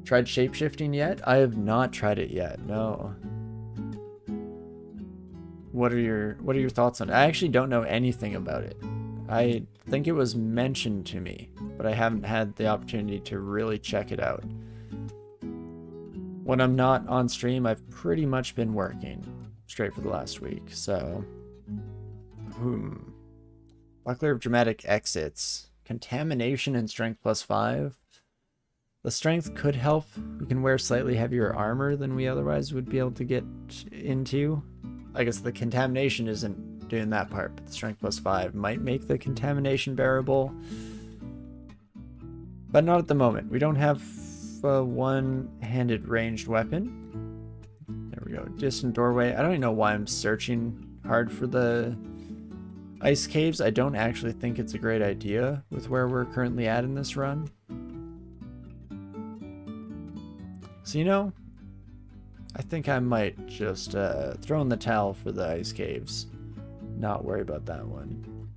Tried shapeshifting yet? I have not tried it yet. No. What are your thoughts on it? I actually don't know anything about it. I think it was mentioned to me, but I haven't had the opportunity to really check it out. When I'm not on stream, I've pretty much been working straight for the last week, so... Buckler of Dramatic Exits. Contamination and Strength +5. The Strength could help. We can wear slightly heavier armor than we otherwise would be able to get into. I guess the Contamination isn't doing that part, but the Strength +5 might make the Contamination bearable. But not at the moment. We don't have a one-handed ranged weapon. There we go. Distant Doorway. I don't even know why I'm searching hard for the ice caves. I don't actually think it's a great idea with where we're currently at in this run. So, you know, I think I might just throw in the towel for the ice caves. Not worry about that one.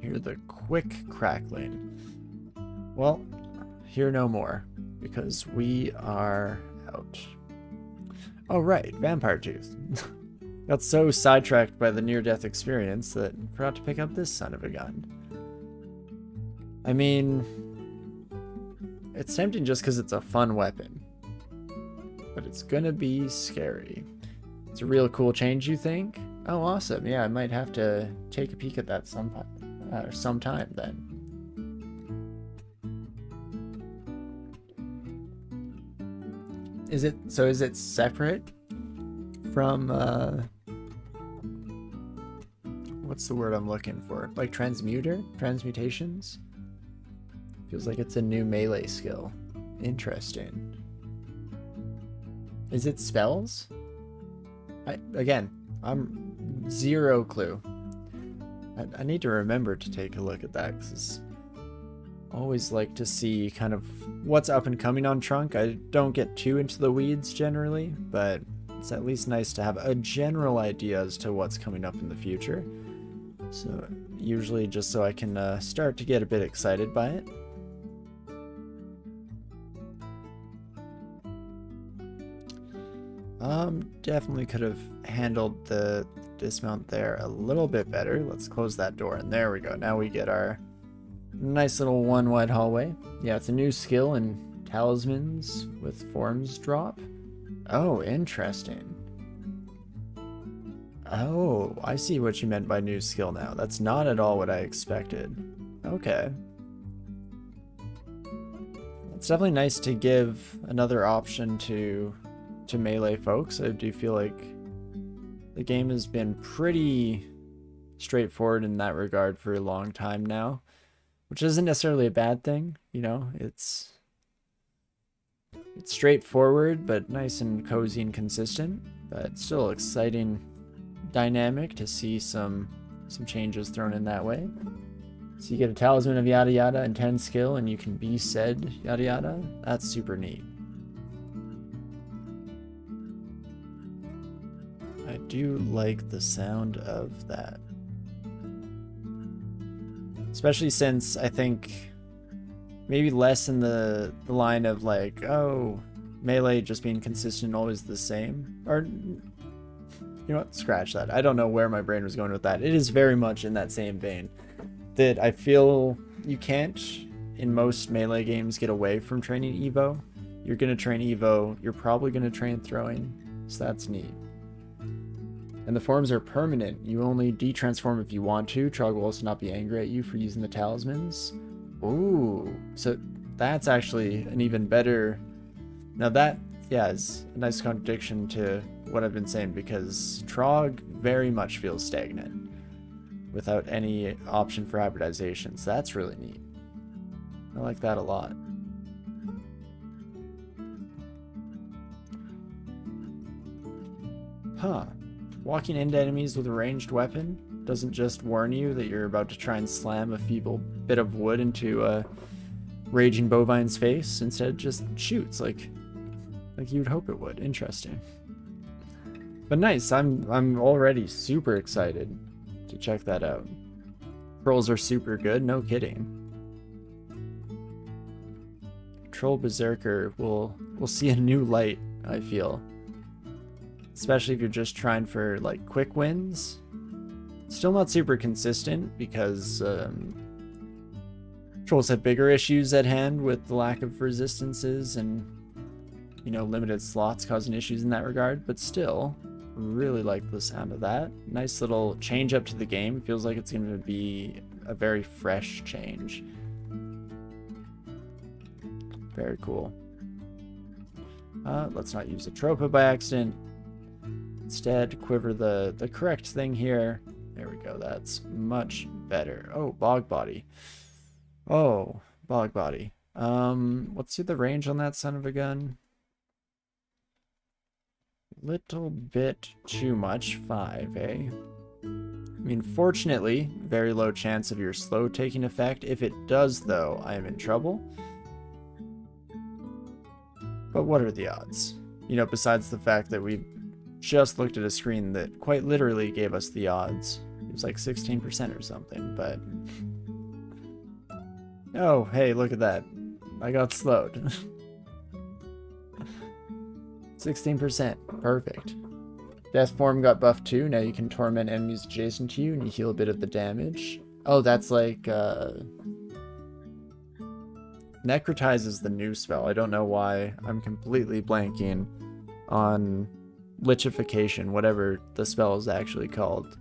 Hear the quick crackling. Well, hear no more, because we are out. Oh right, Vampire Tooth. Got so sidetracked by the near-death experience that I forgot to pick up this son of a gun. I mean, it's tempting just because it's a fun weapon, but it's gonna be scary. It's a real cool change, you think? Oh, awesome. Yeah, I might have to take a peek at that sometime then. Is it separate from what's the word I'm looking for? Like transmutations? Feels like it's a new melee skill. Interesting. Is it spells? I'm zero clue. I need to remember to take a look at that, because I always like to see kind of what's up and coming on Trunk. I don't get too into the weeds generally, but it's at least nice to have a general idea as to what's coming up in the future. So usually just so I can start to get a bit excited by it. Definitely could have handled the dismount there a little bit better. Let's close that door, and there we go. Now we get our nice little one wide hallway. Yeah, it's a new skill in talismans with forms drop. Oh, interesting. Oh, I see what you meant by new skill now. That's not at all what I expected. Okay. It's definitely nice to give another option to melee folks. I do feel like the game has been pretty straightforward in that regard for a long time now, which isn't necessarily a bad thing. You know, it's straightforward but nice and cozy and consistent, but still exciting dynamic to see some changes thrown in that way. So you get a talisman of yada yada and 10 skill, and you can be said yada yada. That's super neat. I do like the sound of that. Especially since I think maybe less in the line of like, oh, melee just being consistent, always the same. Or, you know what, scratch that. I don't know where my brain was going with that. It is very much in that same vein. That I feel you can't, in most melee games, get away from training Evo. You're going to train Evo, you're probably going to train throwing, so that's neat. And the forms are permanent. You only detransform if you want to. Trog will also not be angry at you for using the talismans. Ooh, so that's actually an even better... Now that, yeah, is a nice contradiction to what I've been saying, because Trog very much feels stagnant without any option for hybridization. So that's really neat. I like that a lot. Huh. Walking into enemies with a ranged weapon doesn't just warn you that you're about to try and slam a feeble bit of wood into a raging bovine's face. Instead, it just shoots like you'd hope it would. Interesting. But nice. I'm already super excited to check that out. Pearls are super good, no kidding. Troll Berserker will see a new light, I feel. Especially if you're just trying for like quick wins. Still not super consistent because Trolls have bigger issues at hand with the lack of resistances and, you know, limited slots causing issues in that regard, but still, really like the sound of that. Nice little change up to the game. Feels like it's going to be a very fresh change. Very cool. Let's not use a Tropa by accident. Instead, quiver the correct thing here. There we go. That's much better. Oh, Bog Body. Oh, Bog Body. Let's see the range on that son of a gun. Little bit too much. 5, eh? I mean, fortunately, very low chance of your slow taking effect. If it does, though, I am in trouble. But what are the odds? You know, besides the fact that we just looked at a screen that quite literally gave us the odds. It was like 16% or something, but... Oh, hey, look at that. I got slowed. 16%. Perfect. Death Form got buffed too. Now you can torment enemies adjacent to you and you heal a bit of the damage. Oh, that's like, Necrotize is the new spell. I don't know why. I'm completely blanking on Lichification, whatever the spell is actually called.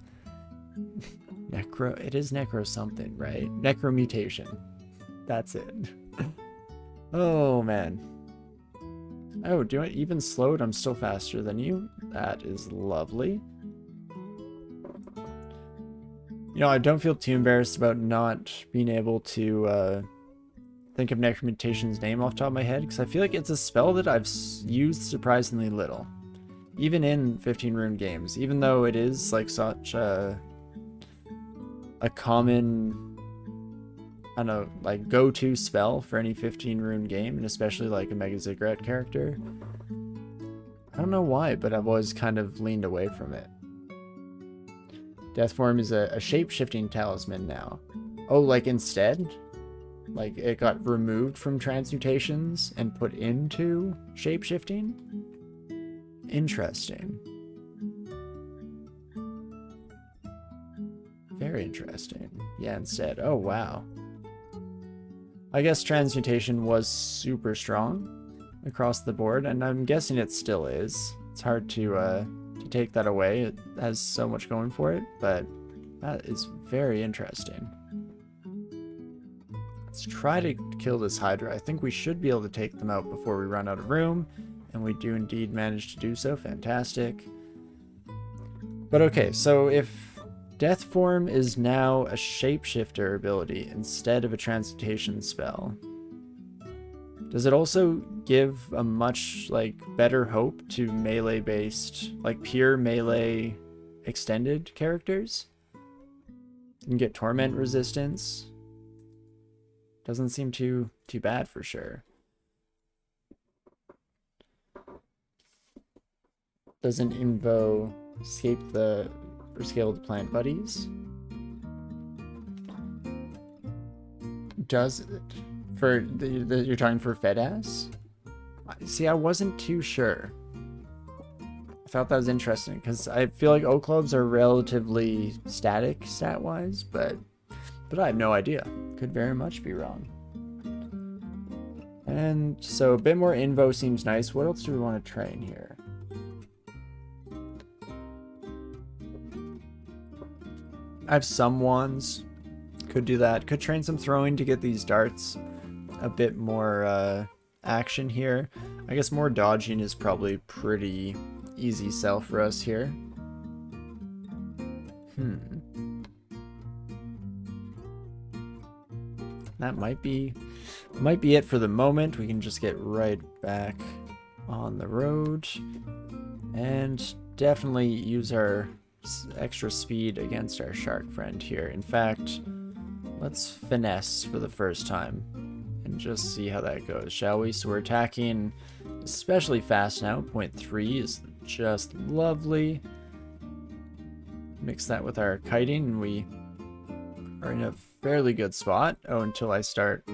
It is Necro something, right? Necromutation. That's it. Oh, man. Oh, do I even slowed? I'm still faster than you. That is lovely. You know, I don't feel too embarrassed about not being able to think of Necromutation's name off the top of my head, because I feel like it's a spell that I've used surprisingly little. Even in 15 rune games, even though it is like such a common, I don't know, like go-to spell for any 15 rune game, and especially like a Mega Ziggurat character. I don't know why, but I've always kind of leaned away from it. Death Form is a shape-shifting talisman now. Oh, like instead? Like it got removed from transmutations and put into shape-shifting? Interesting. Very interesting. Yeah, instead. Oh, wow. I guess transmutation was super strong across the board, and I'm guessing it still is. It's hard to take that away. It has so much going for it, but that is very interesting. Let's try to kill this Hydra. I think we should be able to take them out before we run out of room, and we do indeed manage to do so. Fantastic. But okay, so if Death Form is now a shapeshifter ability instead of a transmutation spell, does it also give a much like better hope to melee based, like pure melee extended characters? You can get torment resistance. Doesn't seem too bad for sure. Doesn't Invo escape the or scale the plant buddies? Does it? For you're talking for Fedas? See, I wasn't too sure. I thought that was interesting because I feel like O clubs are relatively static stat-wise, but I have no idea. Could very much be wrong. And so a bit more Invo seems nice. What else do we want to train here? I have some wands. Could do that. Could train some throwing to get these darts a bit more action here. I guess more dodging is probably pretty easy sell for us here. That might be it for the moment. We can just get right back on the road and definitely use our extra speed against our shark friend here. In fact, let's finesse for the first time and just see how that goes, shall we? So we're attacking especially fast now. 0.3 is just lovely. Mix that with our kiting and we are in a fairly good spot. Oh, until I start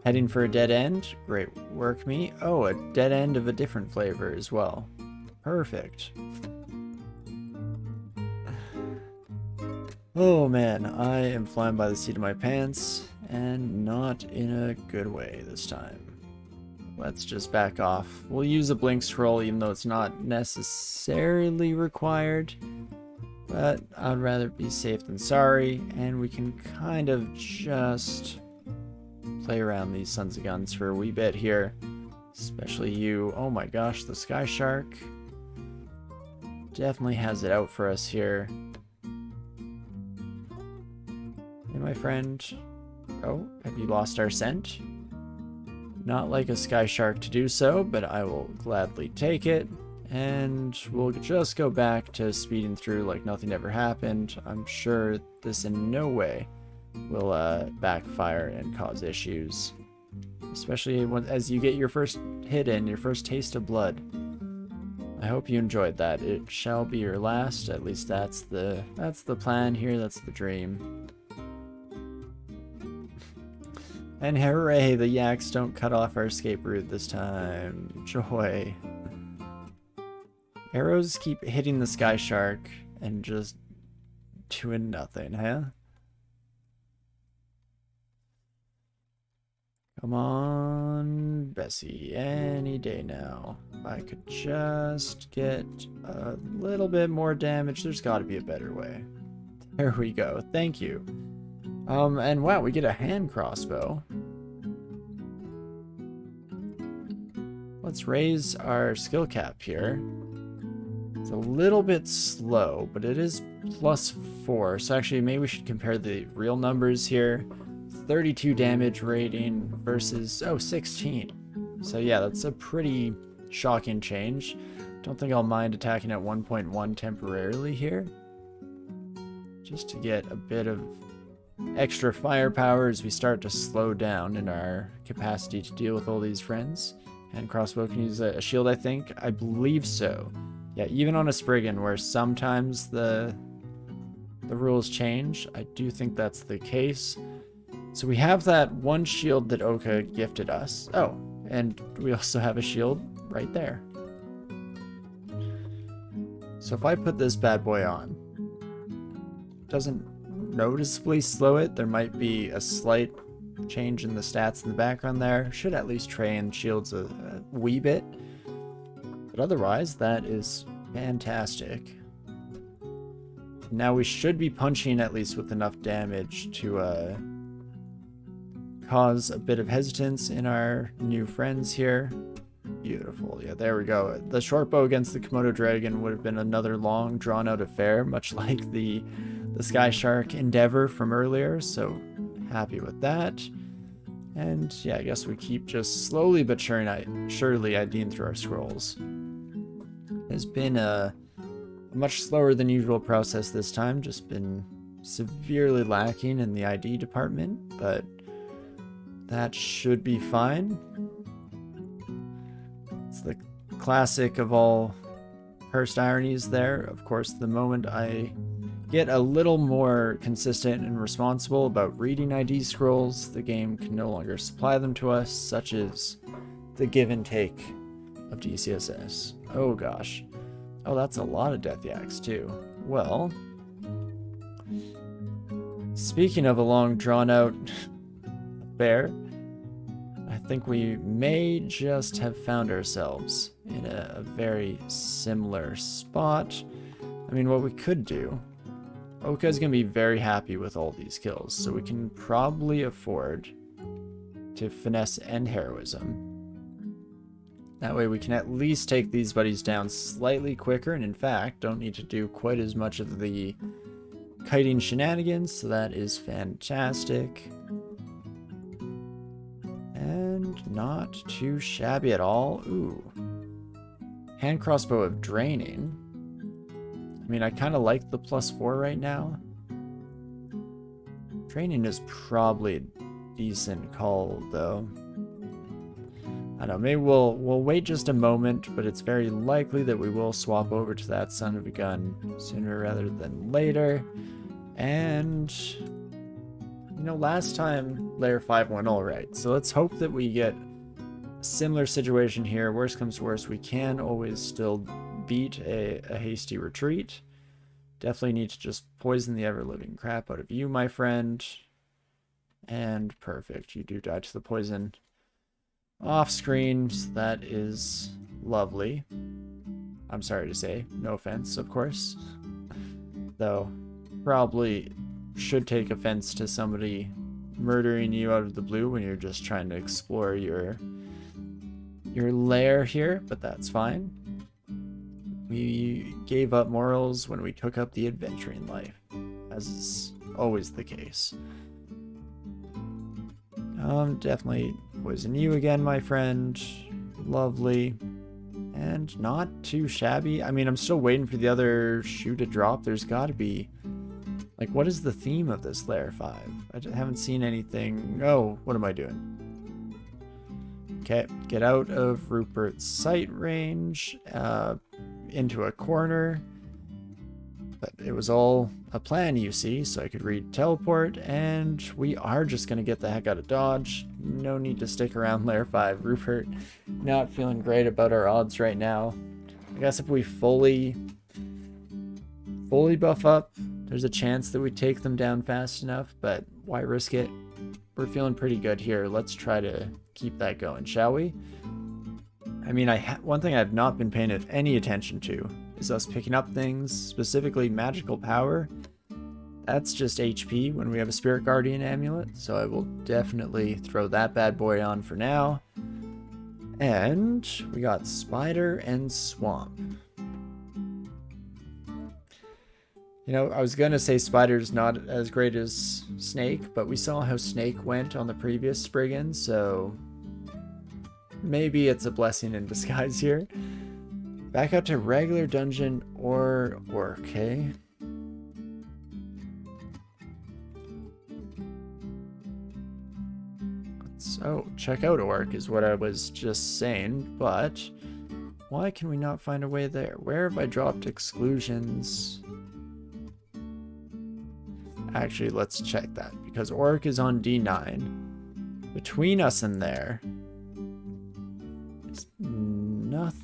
Heading for a dead end? Great work, me. Oh, a dead end of a different flavor as well. Perfect. Oh man, I am flying by the seat of my pants, and not in a good way this time. Let's just back off. We'll use a blink scroll even though it's not necessarily required, but I'd rather be safe than sorry, and we can kind of just play around these sons of guns for a wee bit here. Especially you. Oh my gosh, the Sky Shark definitely has it out for us here. Hey, my friend. Oh, have you lost our scent? Not like a Sky Shark to do so, but I will gladly take it. And we'll just go back to speeding through like nothing ever happened. I'm sure this in no way will backfire and cause issues. Especially as you get your first hit in, your first taste of blood. I hope you enjoyed that. It shall be your last. At least that's the plan here. That's the dream. And hooray, the yaks don't cut off our escape route this time. Joy. Arrows keep hitting the Sky Shark and just doing nothing, huh? Come on, Bessie, any day now. If I could just get a little bit more damage, there's got to be a better way. There we go, thank you. And wow, we get a hand crossbow. Let's raise our skill cap here. It's a little bit slow, but it is +4. So actually, maybe we should compare the real numbers here. 32 damage rating versus, 16. So yeah, that's a pretty shocking change. Don't think I'll mind attacking at 1.1 temporarily here. Just to get a bit of extra firepower as we start to slow down in our capacity to deal with all these friends. And crossbow can use a shield, I think. I believe so. Yeah, even on a Spriggan, where sometimes the rules change, I do think that's the case. So we have that one shield that Oka gifted us. Oh, and we also have a shield right there. So if I put this bad boy on, doesn't noticeably slow it. There might be a slight change in the stats in the background there. Should at least train shields a wee bit. But otherwise, that is fantastic. Now we should be punching at least with enough damage to cause a bit of hesitance in our new friends here. Beautiful. Yeah, there we go. The short bow against the Komodo dragon would have been another long, drawn-out affair, much like the Sky Shark endeavor from earlier, so happy with that. And yeah, I guess we keep just slowly but surely IDing through our scrolls. It's been a much slower than usual process this time, just been severely lacking in the ID department, but that should be fine. It's the classic of all cursed ironies there. Of course, the moment I get a little more consistent and responsible about reading ID scrolls, the game can no longer supply them to us, such as the give and take of DCSS. Oh gosh. Oh, that's a lot of death yaks too. Well, speaking of a long drawn out affair, I think we may just have found ourselves in a very similar spot. I mean, what we could do, Oka's going to be very happy with all these kills, so we can probably afford to finesse and heroism. That way we can at least take these buddies down slightly quicker, and in fact, don't need to do quite as much of the kiting shenanigans, so that is fantastic. And not too shabby at all. Ooh. Hand crossbow of draining. I mean, I kind of like the +4 right now. Draining is probably a decent call, though. I don't know, maybe we'll wait just a moment, but it's very likely that we will swap over to that son of a gun sooner rather than later. And you know, last time layer 5 went alright, so let's hope that we get a similar situation here. Worst comes to worst, we can always still beat a hasty retreat. Definitely need to just poison the ever-living crap out of you, my friend. And perfect, you do die to the poison off screen, so that is lovely. I'm sorry to say, no offense, of course. Though, probably should take offense to somebody murdering you out of the blue when you're just trying to explore your lair here, but that's fine. We gave up morals when we took up the adventuring life, as is always the case. Definitely poison you again, my friend. Lovely. And not too shabby. I mean, I'm still waiting for the other shoe to drop. There's got to be... Like, what is the theme of this layer 5? I haven't seen anything... Oh, what am I doing? Okay, get out of Rupert's sight range. Into a corner. But it was all a plan, you see, so I could read teleport, and we are just going to get the heck out of Dodge. No need to stick around layer 5. Rupert, not feeling great about our odds right now. I guess if we fully buff up, there's a chance that we take them down fast enough, but why risk it? We're feeling pretty good here. Let's try to keep that going, shall we? I mean, one thing I've not been paying any attention to is us picking up things, specifically magical power. That's just HP when we have a Spirit Guardian amulet, so I will definitely throw that bad boy on for now. And we got Spider and Swamp. You know, I was gonna say Spider's not as great as Snake, but we saw how Snake went on the previous Spriggan, so maybe it's a blessing in disguise here. Back out to regular dungeon or orc, okay? So, check out orc is what I was just saying, but why can we not find a way there? Where have I dropped exclusions? Actually, let's check that, because orc is on D9. Between us and there is nothing.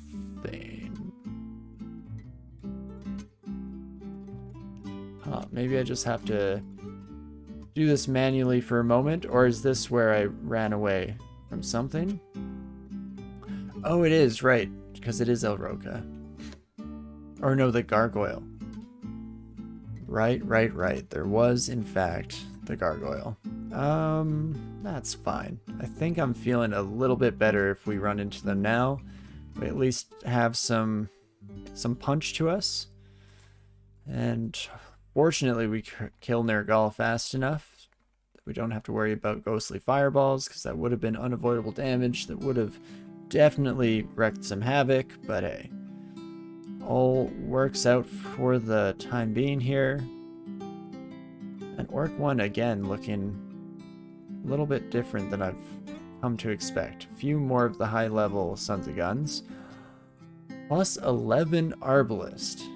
Huh, maybe I just have to do this manually for a moment, or is this where I ran away from something? Oh, it is, right, because it is El Roca. Or no, the gargoyle. Right. There was, in fact, the gargoyle. That's fine. I think I'm feeling a little bit better if we run into them now. We at least have some punch to us. And fortunately, we kill Nergal fast enough that we don't have to worry about ghostly fireballs, because that would have been unavoidable damage that would have definitely wreaked some havoc, but hey. All works out for the time being here. And Orc 1 again looking a little bit different than I've come to expect. A few more of the high level Sons of Guns. Plus 11 Arbalist.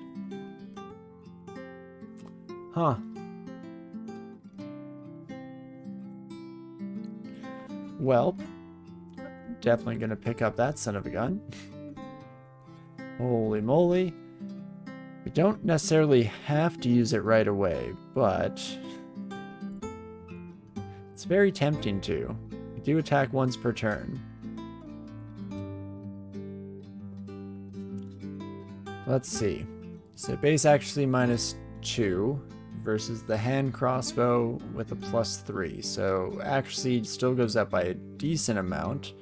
Huh. Well, definitely gonna pick up that son of a gun. Holy moly. We don't necessarily have to use it right away, but it's very tempting to. We do attack once per turn. Let's see. So base actually -2 versus the hand crossbow with a +3. So accuracy still goes up by a decent amount.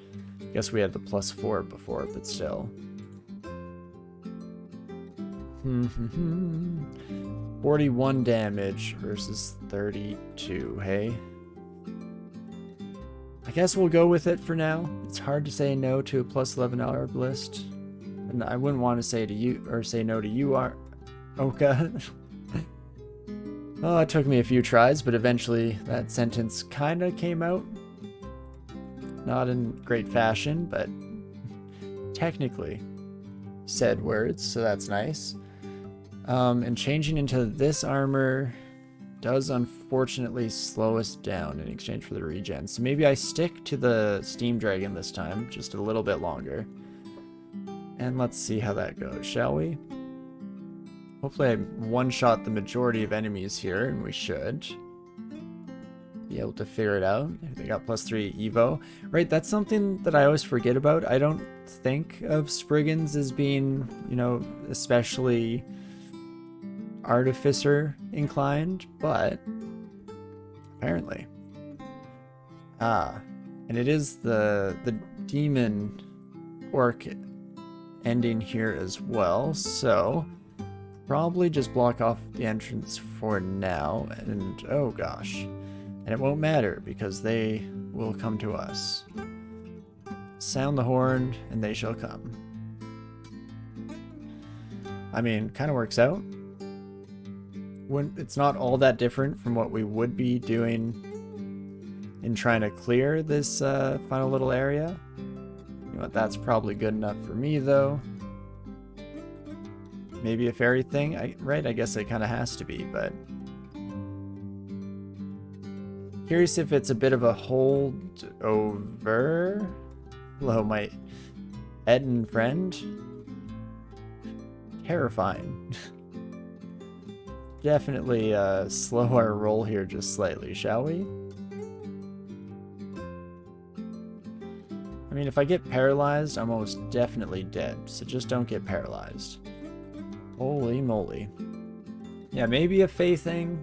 Guess we had the +4 before, but still. 41 damage versus 32, hey? I guess we'll go with it for now. It's hard to say no to a +11 Arbalist. And I wouldn't want to say to you, or say no to you, Oka. Oh, it took me a few tries, but eventually that sentence kinda came out. Not in great fashion, but technically said words, so that's nice. And changing into this armor does unfortunately slow us down in exchange for the regen. So maybe I stick to the Steam Dragon this time, just a little bit longer. And let's see how that goes, shall we? Hopefully I one-shot the majority of enemies here, and we should be able to figure it out. They got +3 Evo. Right, that's something that I always forget about. I don't think of Spriggans as being, you know, especially Artificer inclined, but apparently. And it is the demon orc ending here as well, so probably just block off the entrance for now, and oh gosh, and it won't matter because they will come to us. Sound the horn and they shall come. I mean, kind of works out. It's not all that different from what we would be doing in trying to clear this final little area. You know what, that's probably good enough for me though. Maybe a fairy thing, right? I guess it kind of has to be, but curious if it's a bit of a hold over. Hello, my Eden friend. Terrifying. Definitely slow our roll here just slightly, shall we? I mean, if I get paralyzed, I'm almost definitely dead, so just don't get paralyzed. Holy moly. Yeah, maybe a Fae thing.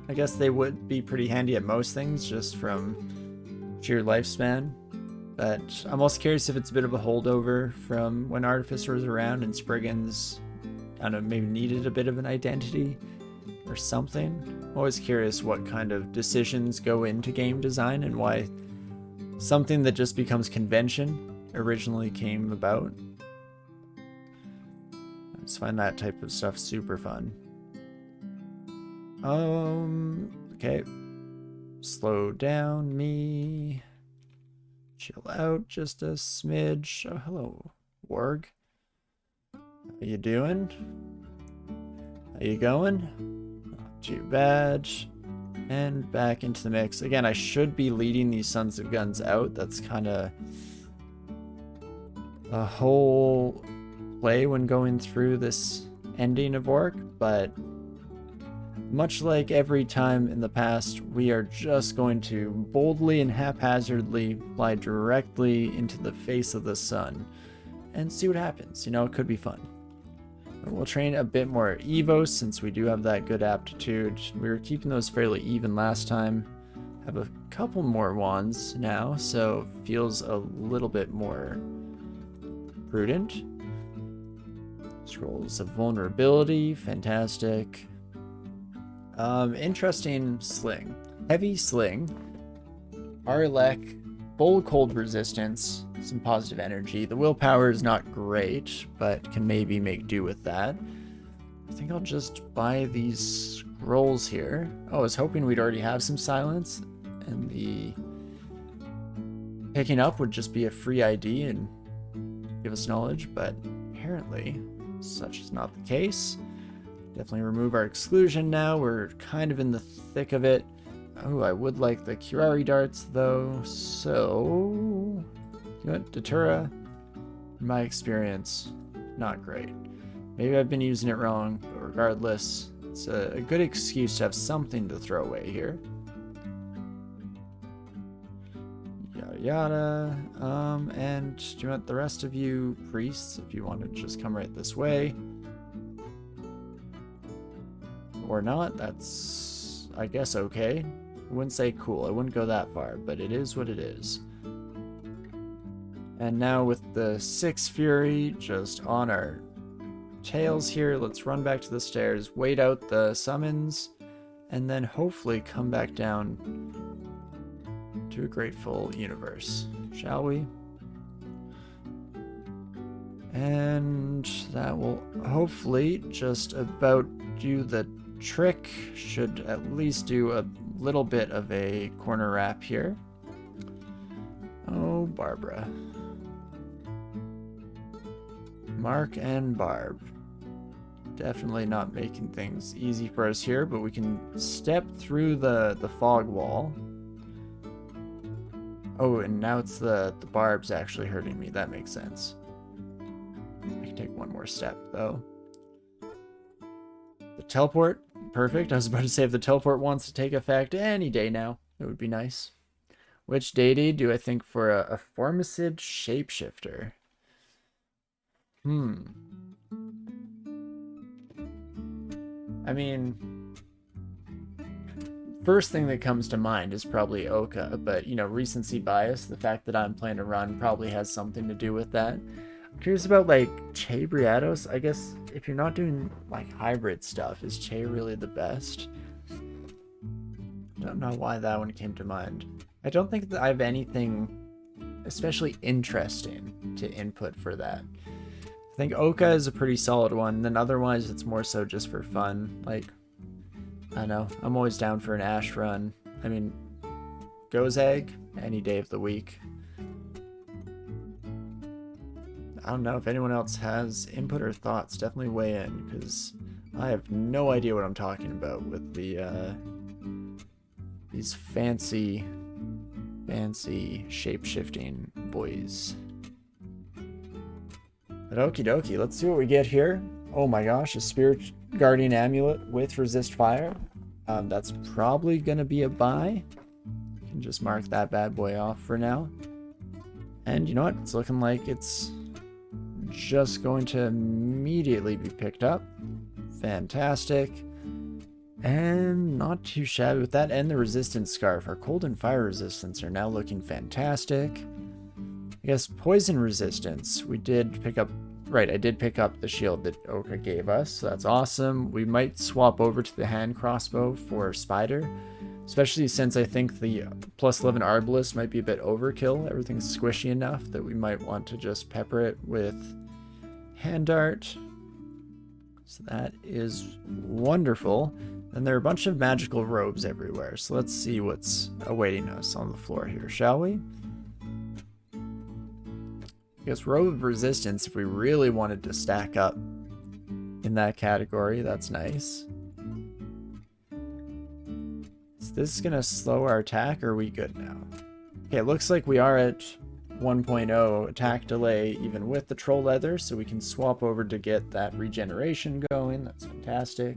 I guess they would be pretty handy at most things, just from sheer lifespan. But I'm also curious if it's a bit of a holdover from when Artificer was around and Spriggans, I don't know, maybe needed a bit of an identity or something. I'm always curious what kind of decisions go into game design and why something that just becomes convention originally came about. I just find that type of stuff super fun. Okay. Slow down me. Chill out just a smidge. Oh, hello, Warg. How you doing? How you going? Not too bad. And back into the mix. Again, I should be leading these Sons of Guns out. That's kind of a whole play when going through this ending of Orc, but much like every time in the past, we are just going to boldly and haphazardly fly directly into the face of the sun and see what happens. You know, it could be fun. We'll train a bit more Evo since we do have that good aptitude. We were keeping those fairly even last time. Have a couple more wands now, so feels a little bit more prudent. Scrolls of vulnerability, fantastic. Interesting sling. Heavy sling. Arlek, bold cold resistance, some positive energy. The willpower is not great, but can maybe make do with that. I think I'll just buy these scrolls here. Oh, I was hoping we'd already have some silence, and the picking up would just be a free ID and give us knowledge, but apparently such is not the case. Definitely remove our exclusion now. We're kind of in the thick of it. Oh, I would like the Curari darts though, so you know what, Datura, in my experience, not great. Maybe I've been using it wrong, but regardless, it's a good excuse to have something to throw away here. Yada yada. And do you want the rest of you priests, if you want to just come right this way? Or not, that's, I guess, okay. I wouldn't say cool, I wouldn't go that far, but it is what it is. And now with the 6 Fury just on our tails here, let's run back to the stairs, wait out the summons, and then hopefully come back down to a grateful universe, shall we? And that will hopefully just about do the trick. Should at least do a little bit of a corner wrap here. Oh, Barbara. Mark and Barb. Definitely not making things easy for us here, but we can step through the fog wall. Oh, and now it's the barbs actually hurting me. That makes sense. I can take one more step, though. The teleport, perfect. I was about to say if the teleport wants to take effect any day now, it would be nice. Which deity do I think for a formicid shapeshifter? I mean, first thing that comes to mind is probably Oka, but, you know, recency bias, the fact that I'm playing a run probably has something to do with that. I'm curious about, like, Che Briados. I guess if you're not doing, like, hybrid stuff, is Che really the best? I don't know why that one came to mind. I don't think that I have anything especially interesting to input for that. I think Oka is a pretty solid one, then otherwise it's more so just for fun. Like, I don't know, I'm always down for an Ash run. I mean, Gozag, any day of the week. I don't know if anyone else has input or thoughts, definitely weigh in, because I have no idea what I'm talking about with the, these fancy shape-shifting boys. But okie dokie, let's see what we get here. Oh my gosh, a Spirit Guardian Amulet with Resist Fire. That's probably going to be a buy. You can just mark that bad boy off for now. And you know what? It's looking like it's just going to immediately be picked up. Fantastic. And not too shabby with that. And the Resistance Scarf. Our Cold and Fire Resistance are now looking fantastic. I guess Poison Resistance. We did pick up... Right, I did pick up the shield that Oka gave us, so that's awesome. We might swap over to the hand crossbow for Spider, especially since I think the plus 11 Arbalist might be a bit overkill. Everything's squishy enough that we might want to just pepper it with hand dart. So that is wonderful. And there are a bunch of magical robes everywhere, so let's see what's awaiting us on the floor here, shall we? I guess Robe of Resistance, if we really wanted to stack up in that category, that's nice. Is this going to slow our attack, or are we good now? Okay, it looks like we are at 1.0 attack delay, even with the Troll Leather, so we can swap over to get that regeneration going. That's fantastic.